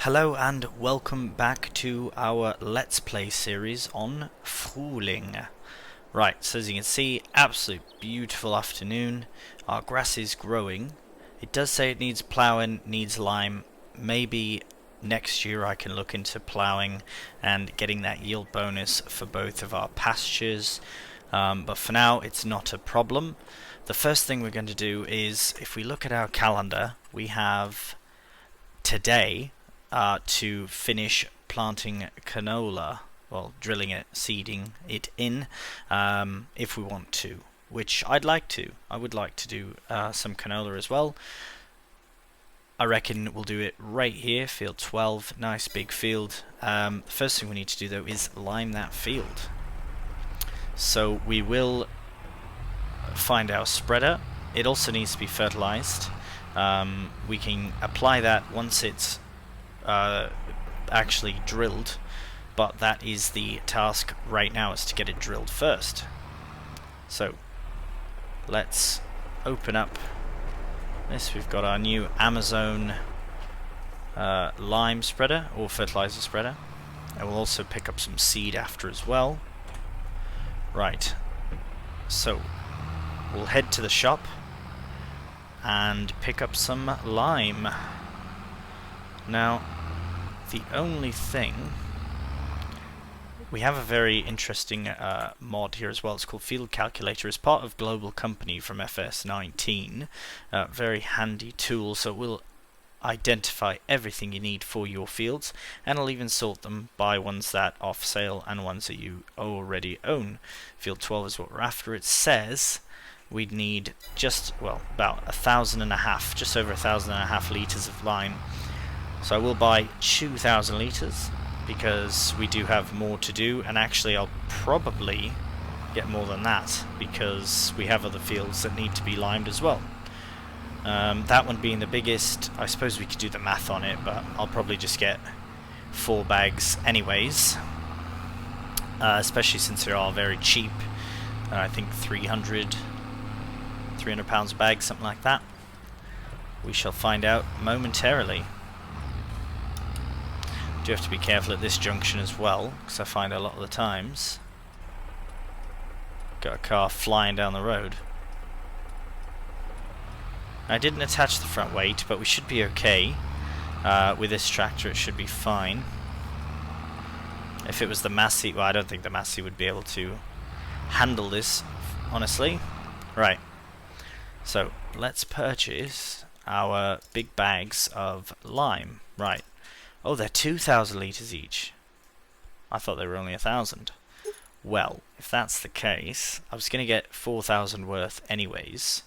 Hello and welcome back to our Let's Play series on Frühling. Right, so as you can see, absolute beautiful afternoon. Our grass is growing. It does say it needs ploughing, needs lime. Maybe next year I can look into ploughing and getting that yield bonus for both of our pastures. But for now, it's not a problem. The first thing we're going to do is, if we look at our calendar, we have today to finish planting canola, well, drilling it, seeding it in, if we want to, which I'd like to. I would like to do some canola as well. I reckon we'll do it right here, field 12, nice big field. The first thing we need to do though is lime that field. So we will find our spreader. It also needs to be fertilized. We can apply that once it's actually drilled, but that is the task right now, is to get it drilled first. So let's open up this. We've got our new Amazon lime spreader or fertilizer spreader, and we'll also pick up some seed after as well. Right, so we'll head to the shop and pick up some lime. Now, the only thing, we have a very interesting mod here as well. It's called Field Calculator. It's part of Global Company from FS19. Very handy tool, so it will identify everything you need for your fields, and it'll even sort them by ones that are for sale and ones that you already own. Field 12 is what we're after. It says we'd need just, well, about 1,500, just over 1,500 litres of lime. So I will buy 2,000 litres because we do have more to do, and actually I'll probably get more than that because we have other fields that need to be limed as well. That one being the biggest. I suppose we could do the math on it, but I'll probably just get 4 bags anyways, especially since they are very cheap. I think 300 pounds a bag, something like that. We shall find out momentarily. Do have to be careful at this junction as well, because I find a lot of the times got a car flying down the road. I didn't attach the front weight, but we should be okay. With this tractor it should be fine. If it was the Massey, well, I don't think the Massey would be able to handle this, honestly. Right, so let's purchase our big bags of lime. Right. Oh, they're 2,000 litres each. I thought they were only 1,000. Well, if that's the case, I was going to get 4,000 worth anyways.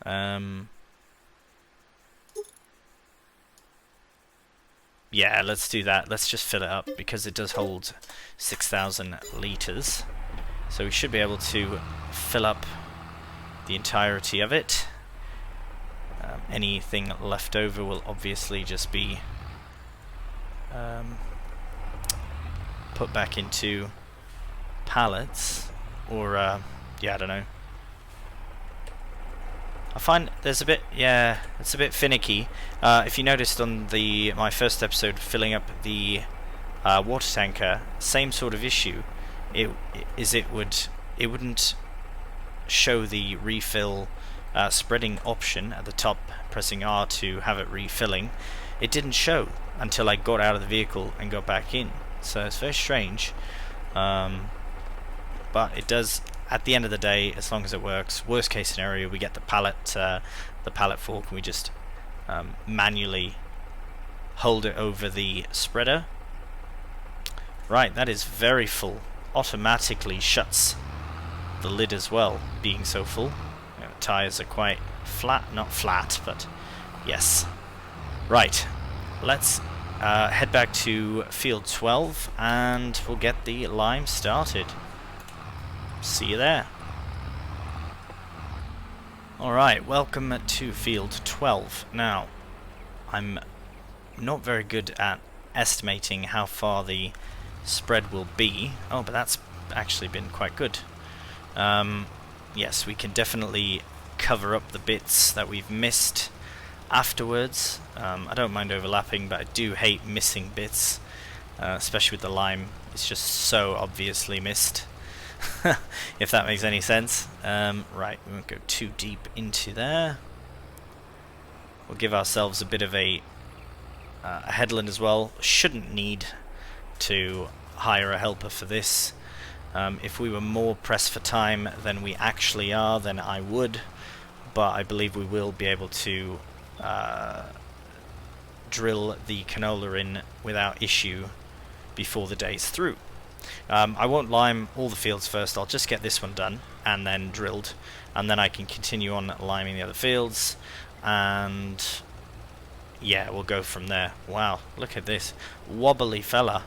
Yeah, let's do that. Let's just fill it up because it does hold 6,000 litres. So we should be able to fill up the entirety of it. Anything left over will obviously just be put back into pallets, or yeah, I don't know. I find there's a bit, yeah, it's a bit finicky. If you noticed on my first episode filling up the water tanker, same sort of issue. It wouldn't show the refill spreading option at the top, pressing R to have it refilling. It didn't show until I got out of the vehicle and got back in, so it's very strange. But it does, at the end of the day, as long as it works. Worst case scenario, we get the pallet fork, and we just manually hold it over the spreader. Right, that is very full. Automatically shuts the lid as well, being so full. Tires are quite flat, not flat, but yes. Right, let's head back to field 12 and we'll get the lime started. See you there. Alright, welcome to field 12. Now, I'm not very good at estimating how far the spread will be. Oh, but that's actually been quite good. Yes, we can definitely cover up the bits that we've missed afterwards. I don't mind overlapping, but I do hate missing bits, especially with the lime. It's just so obviously missed, if that makes any sense. Right, we won't go too deep into there. We'll give ourselves a bit of a headland as well. Shouldn't need to hire a helper for this. If we were more pressed for time than we actually are, then I would, but I believe we will be able to drill the canola in without issue before the day's through. I won't lime all the fields first. I'll just get this one done and then drilled, and then I can continue on liming the other fields, and yeah, we'll go from there. Wow, look at this wobbly fella.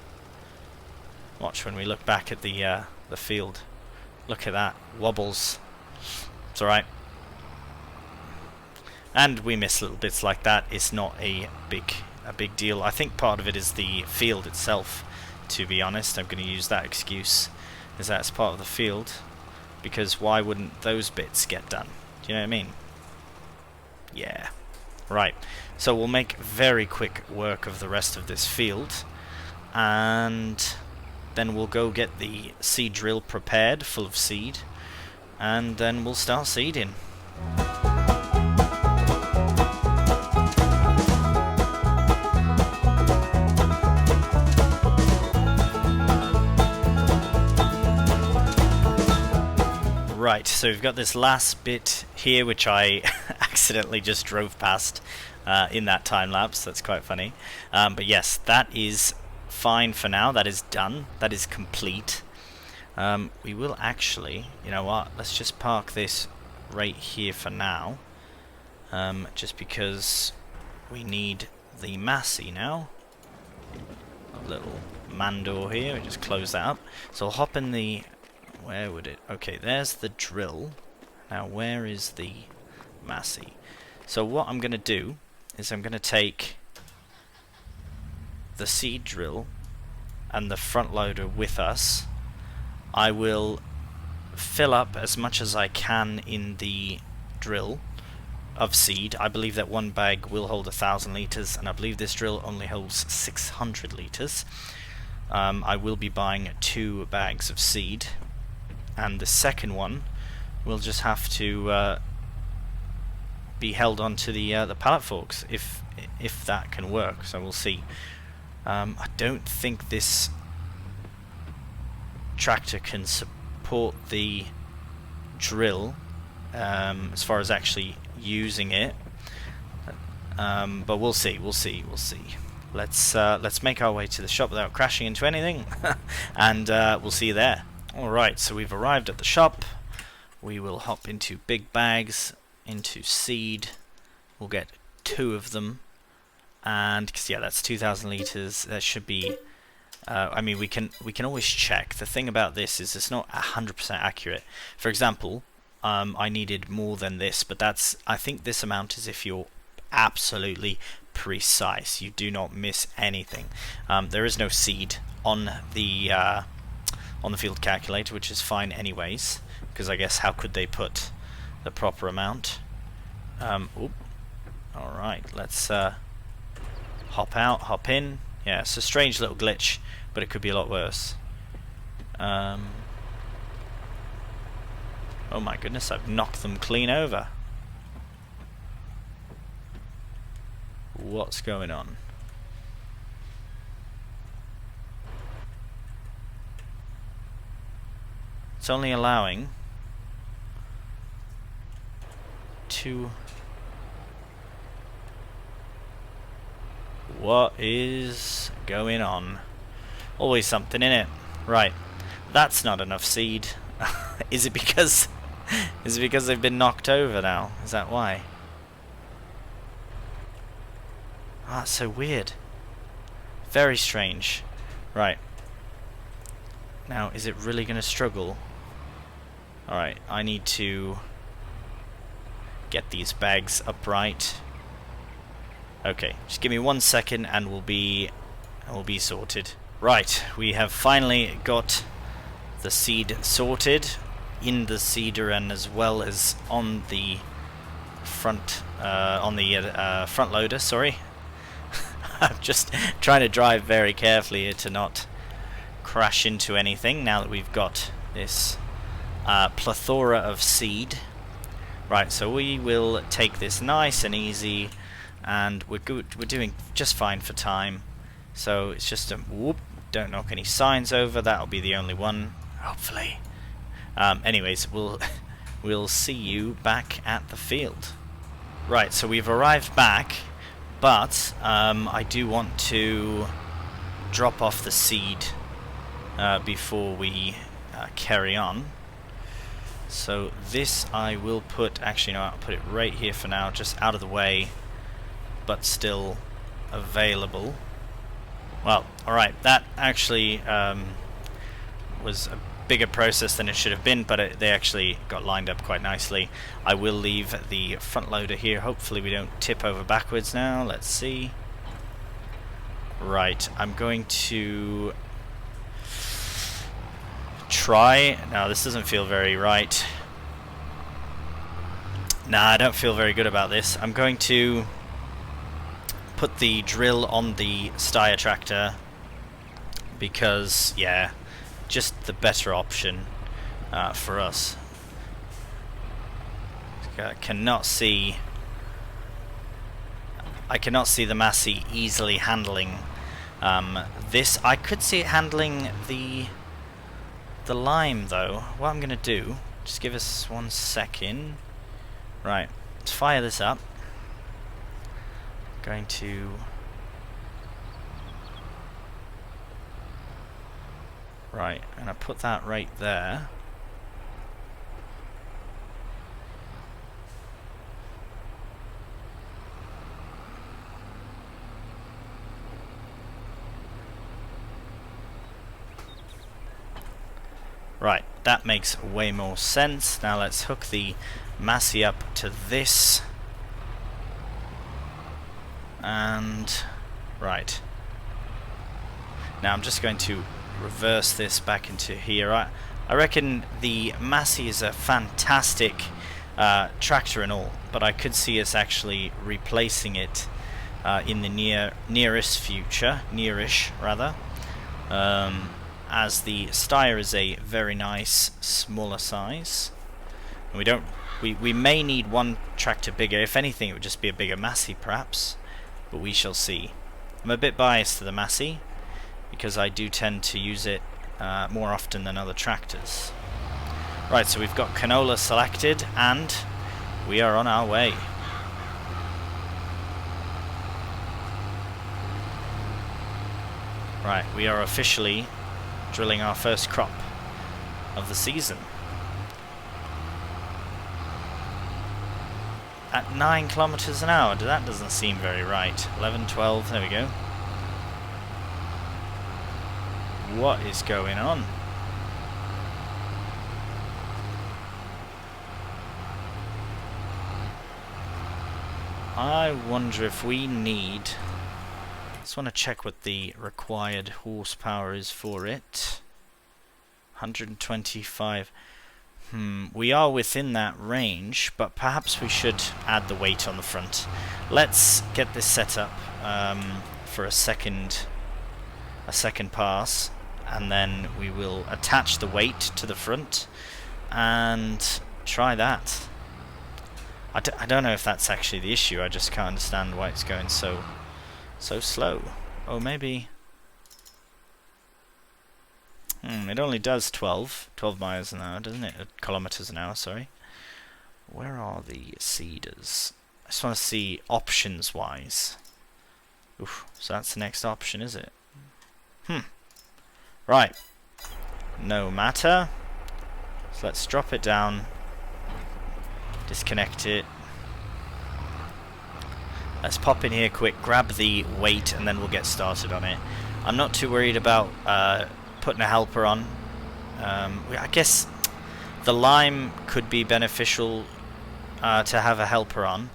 Watch when we look back at the field. Look at that, wobbles. It's alright. And we miss little bits like that. It's not a big deal. I think part of it is the field itself, to be honest. I'm going to use that excuse, is that it's part of the field, because why wouldn't those bits get done? Do you know what I mean? Yeah. Right. So we'll make very quick work of the rest of this field, and then we'll go get the seed drill prepared, full of seed, and then we'll start seeding. Right, so we've got this last bit here, which I accidentally just drove past in that time lapse. That's quite funny. But yes, that is fine for now. That is done. That is complete. We will actually, you know what, let's just park this right here for now, just because we need the Massey now. A little Mandor here, we just close that up. So I'll hop in the, where would it, okay, there's the drill. Now where is the Massey? So what I'm going to do is I'm going to take the seed drill and the front loader with us. I will fill up as much as I can in the drill of seed. I believe that one bag will hold 1,000 litres, and I believe this drill only holds 600 litres. I will be buying 2 bags of seed, and the second one will just have to be held onto the pallet forks, if that can work. So we'll see. I don't think this tractor can support the drill as far as actually using it, but we'll see. Let's make our way to the shop without crashing into anything, and we'll see you there. Alright, so we've arrived at the shop. We will hop into big bags, into seed. We'll get 2 of them, and cause, yeah, that's 2,000 litres. That should be. I mean, we can always check. The thing about this is it's not 100% accurate. For example, I needed more than this, but that's, I think this amount is if you're absolutely precise. You do not miss anything. There is no seed on the field calculator, which is fine anyways, because I guess how could they put the proper amount? Alright, let's hop out, hop in. Yeah, it's a strange little glitch, but it could be a lot worse. Oh my goodness, I've knocked them clean over. What's going on? It's only allowing 2. What is going on? Always something in it. Right, that's not enough seed. Is it because they've been knocked over now? Is that why? Ah, that's so weird. Very strange. Right. Now, is it really going to struggle? Alright, I need to get these bags upright. Okay, just give me 1 second and we'll be sorted. Right, we have finally got the seed sorted in the seeder, and as well as on the front front loader. Sorry, I'm just trying to drive very carefully here to not crash into anything. Now that we've got this plethora of seed, right? So we will take this nice and easy, and we're good. We're doing just fine for time. So it's just a whoop. Don't knock any signs over. That'll be the only one, hopefully. Anyways, we'll see you back at the field. Right, so we've arrived back, but I do want to drop off the seed before we carry on. So this I will put, actually no, I'll put it right here for now, just out of the way, but still available. Well, alright, that actually was a bigger process than it should have been, but they actually got lined up quite nicely. I will leave the front loader here. Hopefully we don't tip over backwards now. Let's see. Right, I'm going to try. No, this doesn't feel very right. Nah, I don't feel very good about this. I'm going to put the drill on the Steyr tractor because, yeah, just the better option for us. I cannot see the Massey easily handling this. I could see it handling the lime though. What I'm gonna do, just give us 1 second. Right, let's fire this up. Going to right, and I put that right there. Right, that makes way more sense. Now let's hook the Massey up to this. And right. Now I'm just going to reverse this back into here. I reckon the Massey is a fantastic tractor and all, but I could see us actually replacing it in the nearish future, as the Steyr is a very nice smaller size. And we may need one tractor bigger. If anything, it would just be a bigger Massey perhaps, but we shall see. I'm a bit biased to the Massey because I do tend to use it more often than other tractors. Right, so we've got canola selected and we are on our way. Right, we are officially drilling our first crop of the season. At 9 kilometers an hour, that doesn't seem very right. 11, 12, there we go. What is going on? I wonder if we need... Just want to check what the required horsepower is for it. 125. We are within that range, but perhaps we should add the weight on the front. Let's get this set up for a second pass, and then we will attach the weight to the front and try that. I don't know if that's actually the issue. I just can't understand why it's going so slow. Oh, maybe... it only does 12 miles an hour, doesn't it? Kilometers an hour, sorry. Where are the seeders? I just want to see options-wise. Oof, so that's the next option, is it? Right. No matter. So let's drop it down. Disconnect it. Let's pop in here quick, grab the weight, and then we'll get started on it. I'm not too worried about putting a helper on. I guess the lime could be beneficial to have a helper on,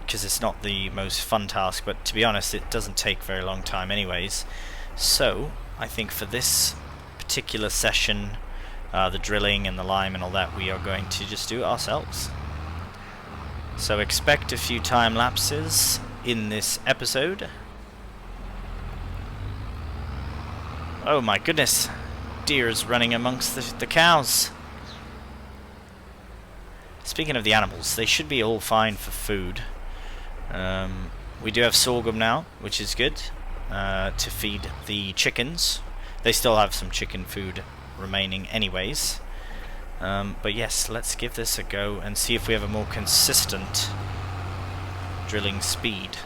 because it's not the most fun task, but to be honest it doesn't take very long time anyways. So I think for this particular session, the drilling and the lime and all that, we are going to just do it ourselves. So expect a few time lapses in this episode. Oh my goodness, deer's running amongst the cows. Speaking of the animals, they should be all fine for food. We do have sorghum now, which is good, to feed the chickens. They still have some chicken food remaining anyways. But yes, let's give this a go and see if we have a more consistent drilling speed.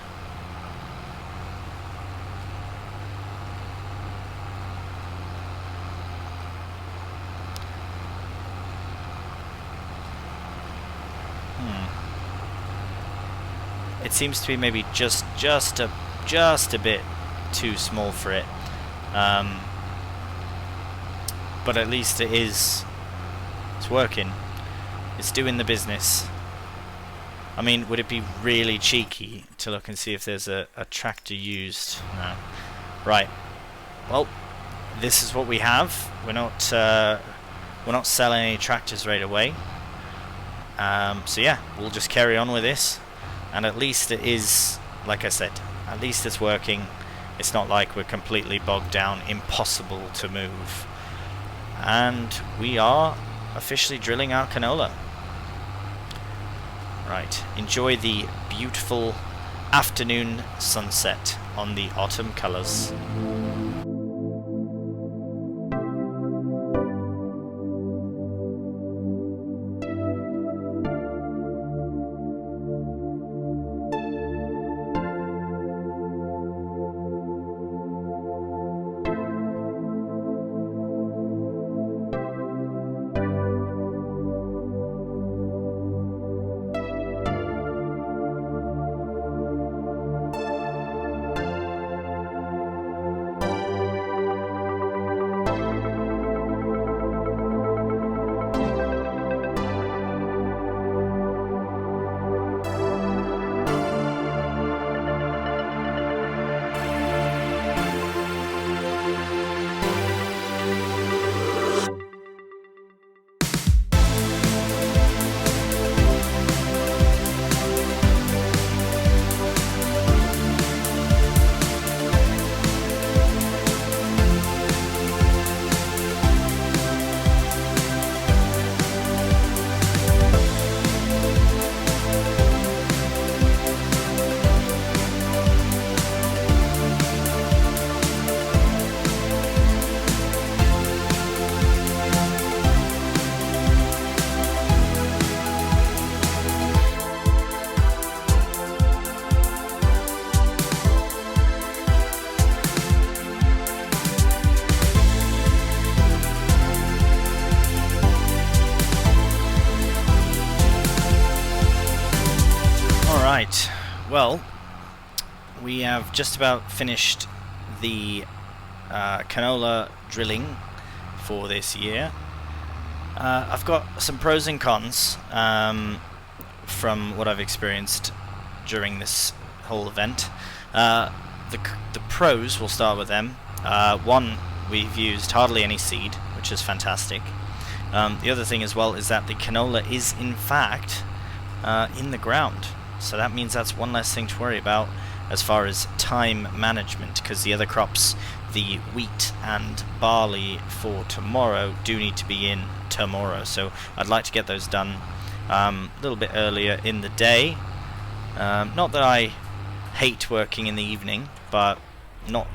It seems to be maybe just a bit too small for it, but at least it's working. It's doing the business. I mean, would it be really cheeky to look and see if there's a tractor used? No. Right. Well, this is what we have. We're not selling any tractors right away. So yeah, we'll just carry on with this. And at least it is, like I said, at least it's working. It's not like we're completely bogged down, impossible to move. And we are officially drilling our canola. Right, enjoy the beautiful afternoon sunset on the autumn colours. Right, well, we have just about finished the canola drilling for this year. I've got some pros and cons from what I've experienced during this whole event. The pros, we'll start with them. One, we've used hardly any seed, which is fantastic. The other thing as well is that the canola is in fact in the ground. So that means that's one less thing to worry about as far as time management, because the other crops, the wheat and barley for tomorrow, do need to be in tomorrow. So I'd like to get those done a little bit earlier in the day. Not that I hate working in the evening, but not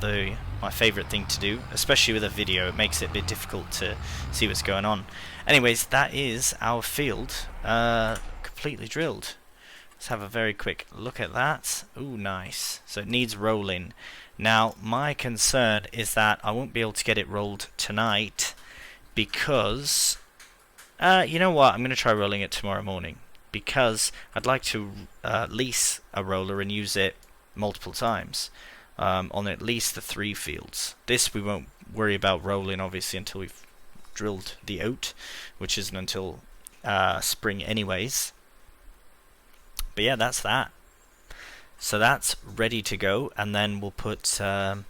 my favourite thing to do, especially with a video. It makes it a bit difficult to see what's going on. Anyways, that is our field completely drilled. Let's have a very quick look at that. Ooh, nice. So it needs rolling. Now, my concern is that I won't be able to get it rolled tonight because, you know what, I'm going to try rolling it tomorrow morning, because I'd like to lease a roller and use it multiple times on at least the 3 fields. This we won't worry about rolling, obviously, until we've drilled the oat, which isn't until spring anyways. But yeah, that's that. So that's ready to go, and then we'll put, I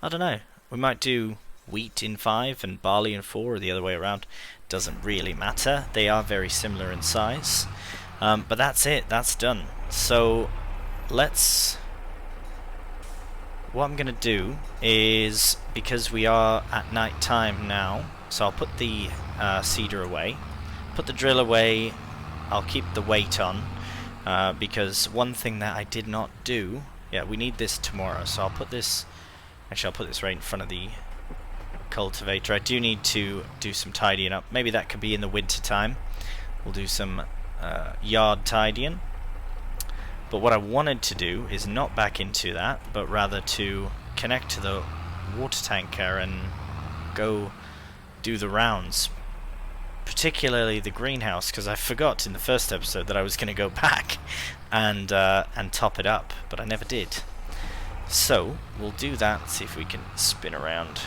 don't know, we might do wheat in 5 and barley in 4, or the other way around. Doesn't really matter. They are very similar in size. But that's it. That's done. So let's... What I'm going to do is, because we are at night time now, so I'll put the cedar away, put the drill away, I'll keep the weight on, because one thing that I did not do, yeah, we need this tomorrow, so I'll put this, actually I'll put this right in front of the cultivator. I do need to do some tidying up. Maybe that could be in the winter time. We'll do some yard tidying. But what I wanted to do is not back into that, but rather to connect to the water tanker and go do the rounds. Particularly the greenhouse, because I forgot in the first episode that I was going to go back and top it up, but I never did. So we'll do that. See if we can spin around.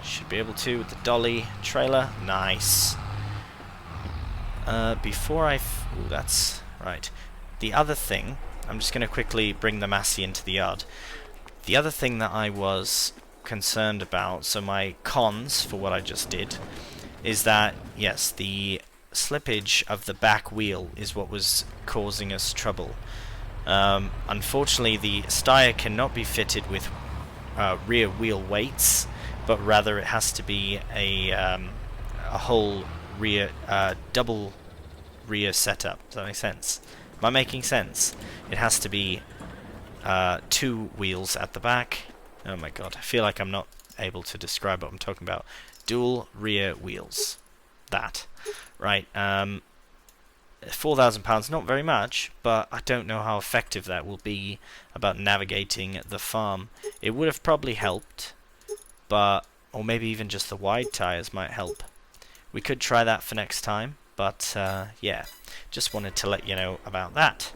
Should be able to with the dolly trailer. Nice. Before I... Ooh, that's right. The other thing, I'm just going to quickly bring the Massey into the yard. The other thing that I was concerned about, so my cons for what I just did, is that, yes, the slippage of the back wheel is what was causing us trouble. Unfortunately, the Steyr cannot be fitted with rear wheel weights, but rather it has to be a whole rear, double rear setup. Does that make sense? Am I making sense? It has to be 2 wheels at the back. Oh my god, I feel like I'm not able to describe what I'm talking about. Dual rear wheels. That. Right, £4,000, not very much, but I don't know how effective that will be about navigating the farm. It would have probably helped, but... or maybe even just the wide tyres might help. We could try that for next time, but yeah, just wanted to let you know about that.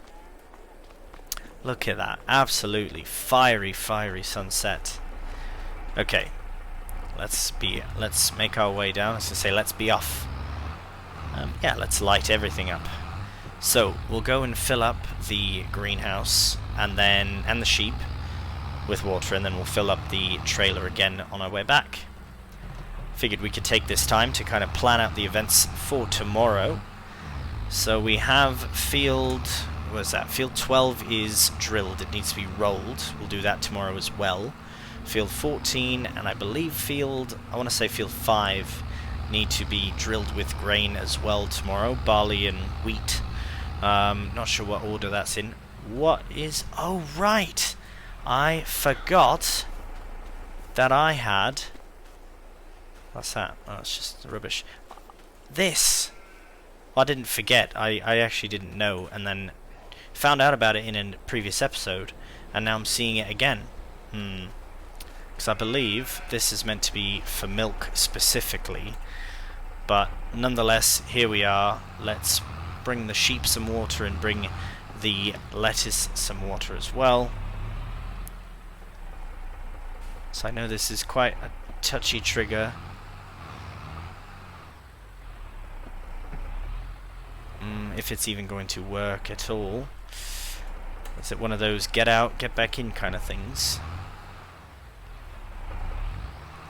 Look at that, absolutely fiery, fiery sunset. Okay, let's make our way down. I was gonna say let's be off. Yeah, let's light everything up. So we'll go and fill up the greenhouse and the sheep with water, and then we'll fill up the trailer again on our way back. Figured we could take this time to kind of plan out the events for tomorrow. So we have field... what is that? Field 12 is drilled. It needs to be rolled. We'll do that tomorrow as well. Field 14 and I believe field... I want to say field 5 need to be drilled with grain as well tomorrow. Barley and wheat. Not sure what order that's in. What is... oh, right! I forgot that I had... what's that? Oh, it's just rubbish. This! Well, I didn't forget. I actually didn't know, and then found out about it in a previous episode, and now I'm seeing it again. Because I believe this is meant to be for milk specifically, but nonetheless, here we are. Let's bring the sheep some water and bring the lettuce some water as well. So I know this is quite a touchy trigger. If it's even going to work at all. Is it one of those get out, get back in kind of things?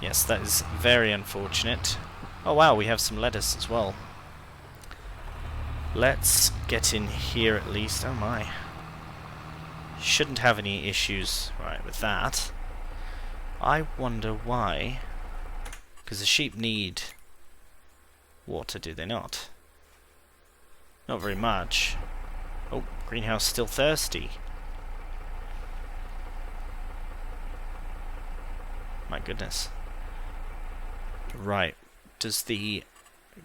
Yes, that is very unfortunate. Oh wow, we have some lettuce as well. Let's get in here at least. Oh my. Shouldn't have any issues right with that. I wonder why. Because the sheep need water, do they not? Not very much. Oh, greenhouse still thirsty. My goodness. Right. Does the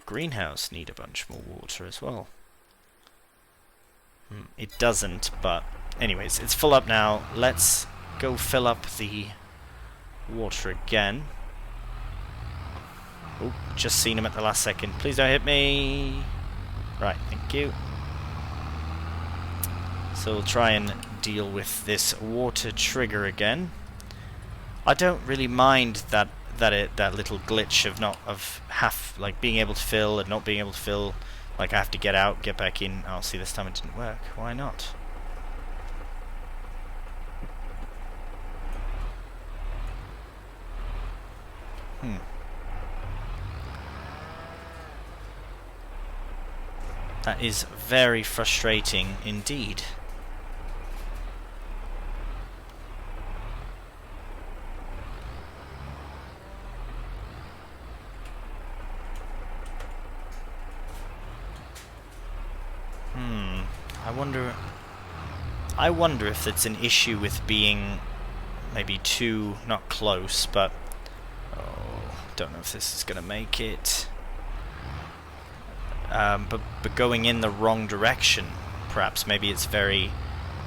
greenhouse need a bunch more water as well? It doesn't, but anyways, it's full up now. Let's go fill up the water again. Oh, just seen him at the last second. Please don't hit me. Right, thank you. So we'll try and deal with this water trigger again. I don't really mind that little glitch of half, like being able to fill and not being able to fill. Like I have to get out, get back in. Oh, see, this time it didn't work. Why not? That is very frustrating indeed. I wonder if it's an issue with being maybe too, not close, but don't know if this is going to make it. But going in the wrong direction, perhaps. Maybe it's very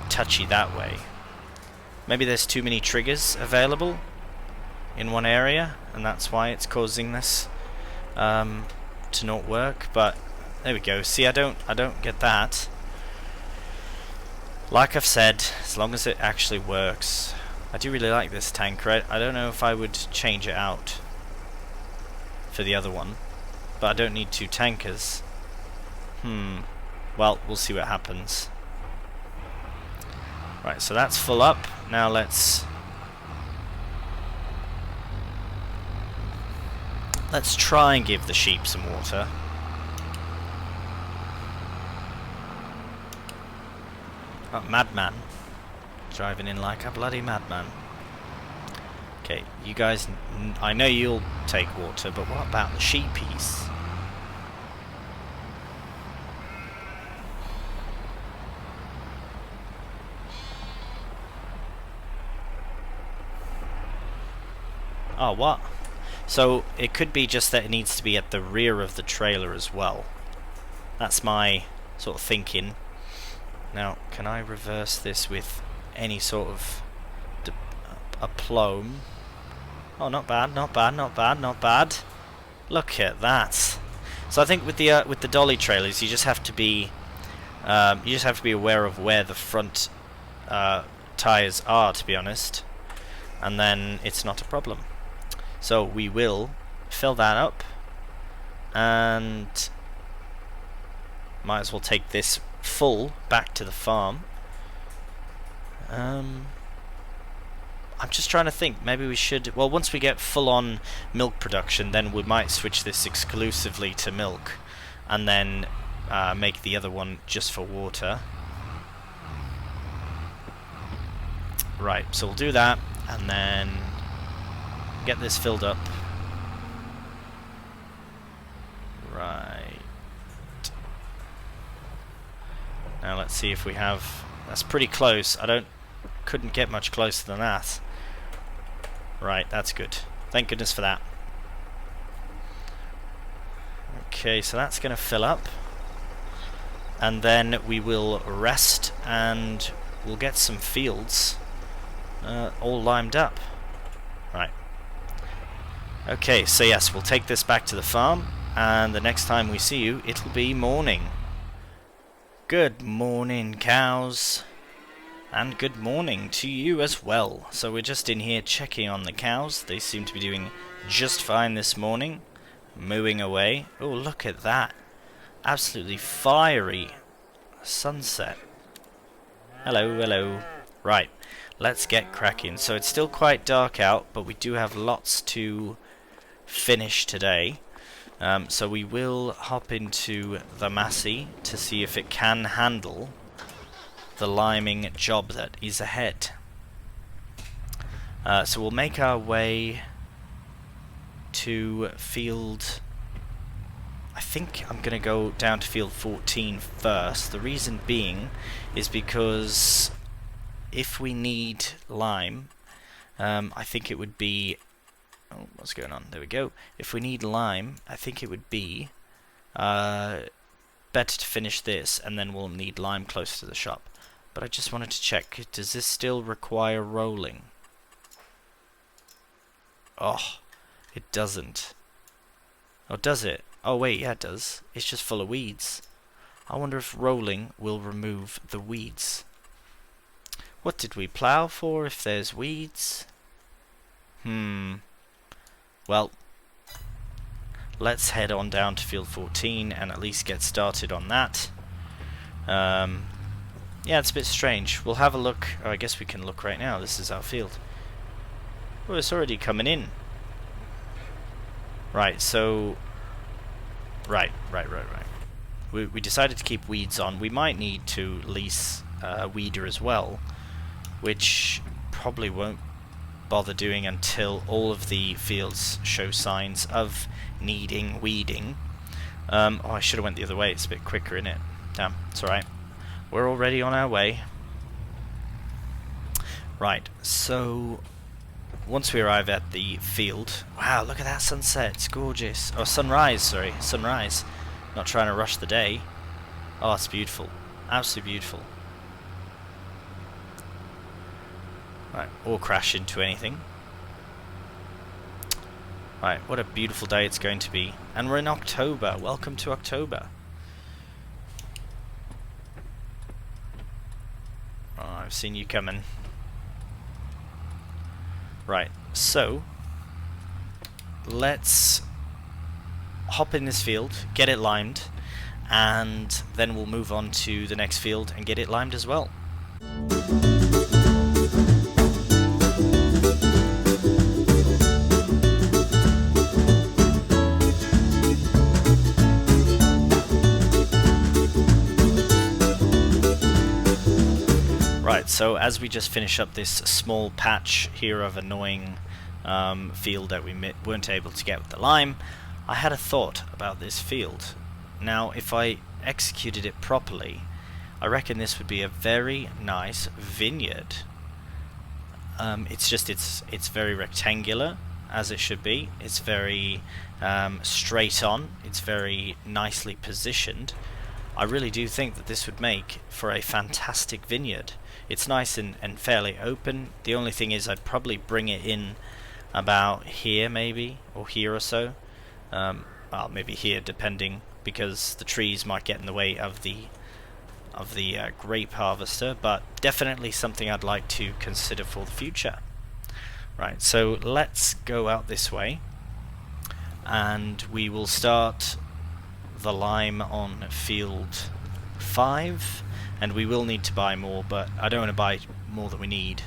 touchy that way. Maybe there's too many triggers available in one area, and that's why it's causing this to not work. But there we go. See, I don't get that. Like I've said, as long as it actually works. I do really like this tanker. I don't know if I would change it out for the other one, but I don't need two tankers. Well, we'll see what happens. Right, so that's full up. Now let's try and give the sheep some water. Oh, madman. Driving in like a bloody madman. Okay, you guys, I know you'll take water, but what about the sheepies? Oh, what? So, it could be just that it needs to be at the rear of the trailer as well. That's my sort of thinking. Now, can I reverse this with any sort of aplomb? Oh, not bad, not bad, not bad, not bad. Look at that. So I think with the dolly trailers, you just have to be aware of where the front tires are, to be honest, and then it's not a problem. So we will fill that up, and might as well take this full back to the farm. I'm just trying to think. Maybe we should. Well, once we get full on milk production, then we might switch this exclusively to milk, and then make the other one just for water. Right. So we'll do that, and then get this filled up. Right. Now let's see if we have. That's pretty close. Couldn't get much closer than that. Right, that's good. Thank goodness for that. Okay, so that's going to fill up, and then we will rest, and we'll get some fields all limed up. Right. Okay, so yes, we'll take this back to the farm, and the next time we see you, it'll be morning. Good morning, cows. And good morning to you as well. So we're just in here checking on the cows. They seem to be doing just fine this morning. Mooing away. Oh, look at that. Absolutely fiery sunset. Hello, hello. Right, let's get cracking. So it's still quite dark out, but we do have lots to finish today. So we will hop into the Massey to see if it can handle the liming job that is ahead. So we'll make our way to field. I think I'm going to go down to field 14 first. The reason being is because if we need lime, I think it would be. Oh, what's going on? There we go. If we need lime, I think it would be better to finish this, and then we'll need lime close to the shop. But I just wanted to check, does this still require rolling? Oh, it doesn't. Oh, does it? Oh wait, yeah it does. It's just full of weeds. I wonder if rolling will remove the weeds. What did we plough for if there's weeds? Well, let's head on down to field 14 and at least get started on that. Yeah, it's a bit strange. We'll have a look. Oh, I guess we can look right now. This is our field. Oh, it's already coming in. Right, so. Right. we decided to keep weeds on. We might need to lease a weeder as well, which probably won't bother doing until all of the fields show signs of needing weeding. Oh, I should have went the other way. It's a bit quicker, isn't it? Damn, it's alright. We're already on our way. Right, so once we arrive at the field... Wow, look at that sunset. It's gorgeous. Oh, sunrise, sorry. Sunrise. Not trying to rush the day. Oh, it's beautiful. Absolutely beautiful. Right, or crash into anything. Right, what a beautiful day it's going to be. And we're in October. Welcome to October. Oh, I've seen you coming. Right, so let's hop in this field, get it limed, and then we'll move on to the next field and get it limed as well. Right, so as we just finish up this small patch here of annoying field that we weren't able to get with the lime, I had a thought about this field. Now, if I executed it properly, I reckon this would be a very nice vineyard. It's very rectangular, as it should be. It's very straight on. It's very nicely positioned. I really do think that this would make for a fantastic vineyard. It's nice and fairly open. The only thing is I'd probably bring it in about here maybe, or here or so. Well, maybe here depending, because the trees might get in the way of the grape harvester, but definitely something I'd like to consider for the future. Right, so let's go out this way, and we will start the lime on field 5, and we will need to buy more, but I don't want to buy more than we need.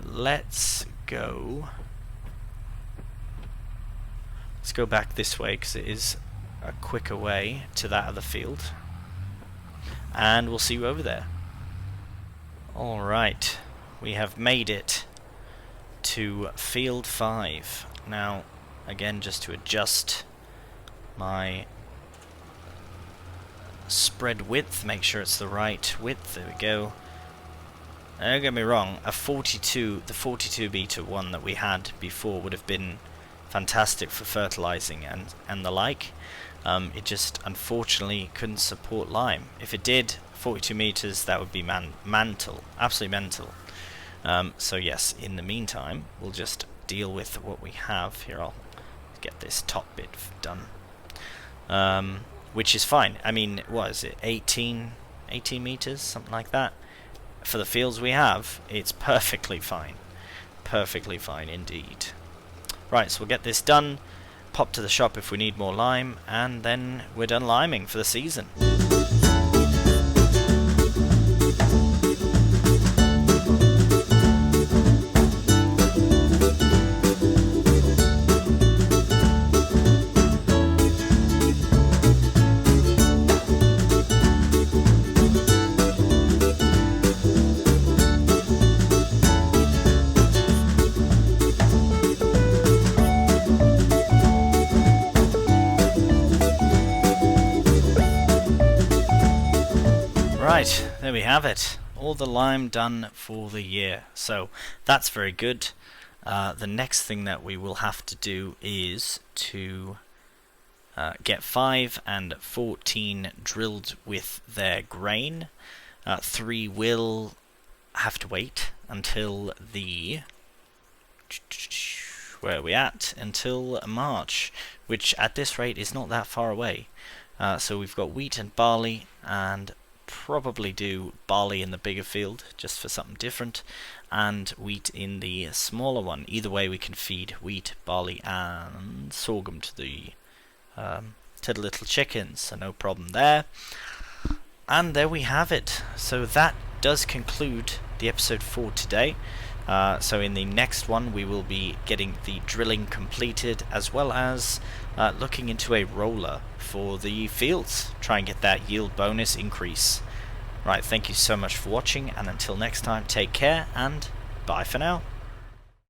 Let's go back this way, because it is a quicker way to that other field, and we'll see you over there. Alright, we have made it to field 5. Now, again, just to adjust my spread width, make sure it's the right width. There we go. And don't get me wrong, the 42 meter one that we had before would have been fantastic for fertilizing and the like. It just unfortunately couldn't support lime. If it did, 42 meters, that would be mental, absolutely mental. So yes, in the meantime, we'll just deal with what we have here. I'll get this top bit done. Which is fine. I mean, what is it, 18 meters, something like that? For the fields we have, it's perfectly fine. Perfectly fine indeed. Right, so we'll get this done, pop to the shop if we need more lime, and then we're done liming for the season. Right, there we have it. All the lime done for the year. So that's very good. The next thing that we will have to do is to get 5 and 14 drilled with their grain. 3 will have to wait until the... where are we at? Until March, which at this rate is not that far away. So we've got wheat and barley, and probably do barley in the bigger field just for something different, and wheat in the smaller one. Either way, we can feed wheat, barley, and sorghum to the little chickens, so no problem there. And there we have it. So that does conclude the episode for today. So in the next one we will be getting the drilling completed, as well as looking into a roller for the fields. Try and get that yield bonus increase. Right, thank you so much for watching, and until next time, take care and bye for now.